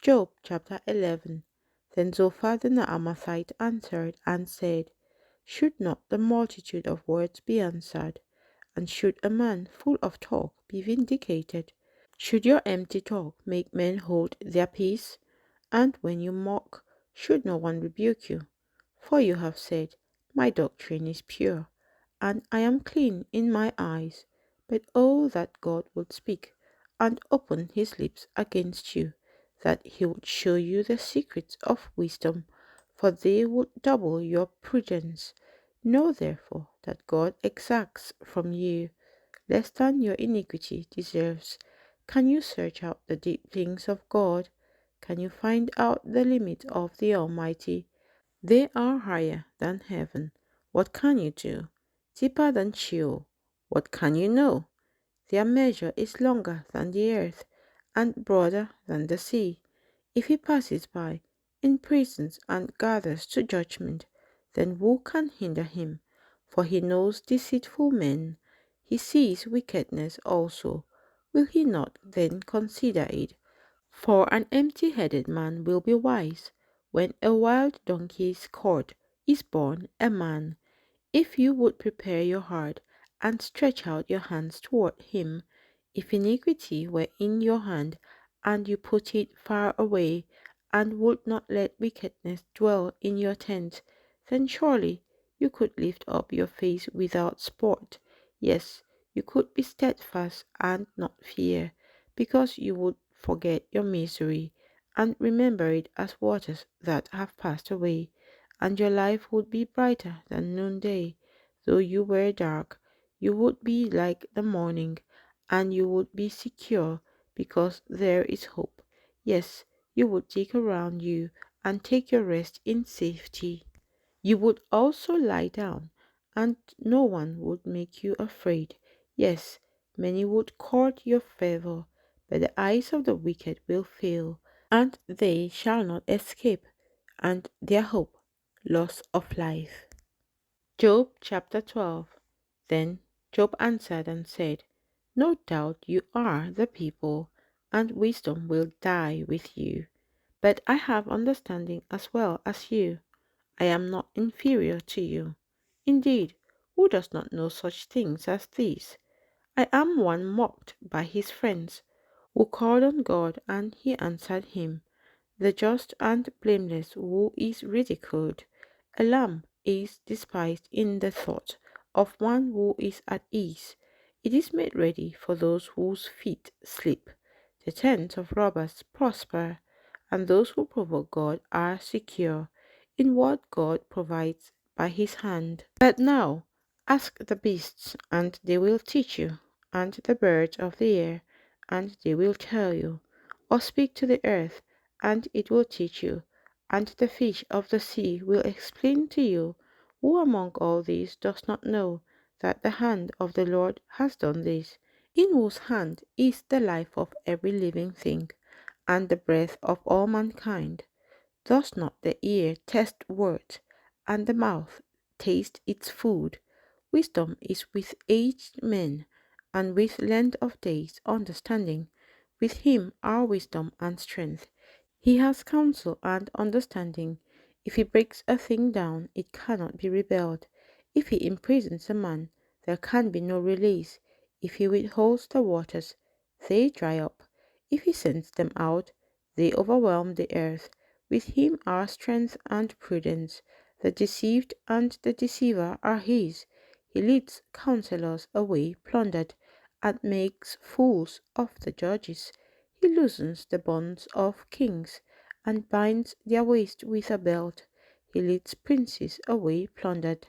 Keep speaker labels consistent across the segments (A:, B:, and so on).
A: Job chapter 11. Then Zophar the Naamathite answered and said, Should not the multitude of words be answered? And should a man full of talk be vindicated? Should your empty talk make men hold their peace? And when you mock, should no one rebuke you? For you have said, My doctrine is pure, and I am clean in my eyes. But oh, that God would speak, and open his lips against you, that he would show you the secrets of wisdom, for they would double your prudence. Know therefore that God exacts from you less than your iniquity deserves. Can you search out the deep things of God? Can you find out the limit of the Almighty? They are higher than heaven. What can you do? Deeper than Sheol. What can you know? Their measure is longer than the earth, and broader than the sea. If he passes by in prisons and gathers to judgment, then who can hinder him? For he knows deceitful men. He sees wickedness also. Will he not then consider it? For an empty-headed man will be wise. When a wild donkey is caught, is born a man. If you would prepare your heart and stretch out your hands toward him, if iniquity were in your hand, and you put it far away, and would not let wickedness dwell in your tent, then surely you could lift up your face without sport. Yes, you could be steadfast and not fear, because you would forget your misery, and remember it as waters that have passed away, and your life would be brighter than noonday. Though you were dark, you would be like the morning, and you would be secure, because there is hope. Yes, you would dig around you and take your rest in safety. You would also lie down, and no one would make you afraid. Yes, many would court your favor, but the eyes of the wicked will fail, and they shall not escape, and their hope loss of life. Job chapter 12. Then Job answered and said, No doubt you are the people, and wisdom will die with you. But I have understanding as well as you. I am not inferior to you. Indeed, who does not know such things as these? I am one mocked by his friends, who called on God and he answered him. The just and blameless who is ridiculed. A lamb is despised in the thought of one who is at ease. It is made ready for those whose feet slip. The tents of robbers prosper, and those who provoke God are secure in what God provides by his hand. But now, ask the beasts, and they will teach you, and the birds of the air, and they will tell you, or speak to the earth, and it will teach you, and the fish of the sea will explain to you. Who among all these does not know that the hand of the Lord has done this, in whose hand is the life of every living thing, and the breath of all mankind? Does not the ear test words, and the mouth taste its food? Wisdom is with aged men, and with length of days understanding. With him are wisdom and strength. He has counsel and understanding. If he breaks a thing down, it cannot be rebelled. If he imprisons a man, there can be no release. If he withholds the waters, they dry up. If he sends them out, they overwhelm the earth. With him are strength and prudence. The deceived and the deceiver are his. He leads counselors away plundered, and makes fools of the judges. He loosens the bonds of kings, and binds their waist with a belt. He leads princes away plundered,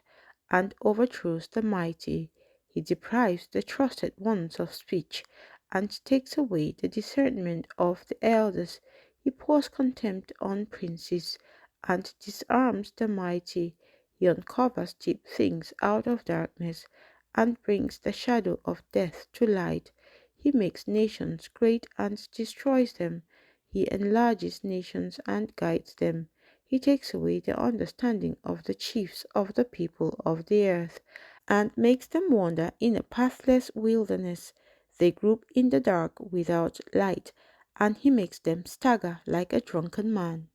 A: and overthrows the mighty. He deprives the trusted ones of speech, and takes away the discernment of the elders. He pours contempt on princes, and disarms the mighty. He uncovers deep things out of darkness, and brings the shadow of death to light. He makes nations great and destroys them. He enlarges nations and guides them. He takes away the understanding of the chiefs of the people of the earth, and makes them wander in a pathless wilderness. They grope in the dark without light, and he makes them stagger like a drunken man.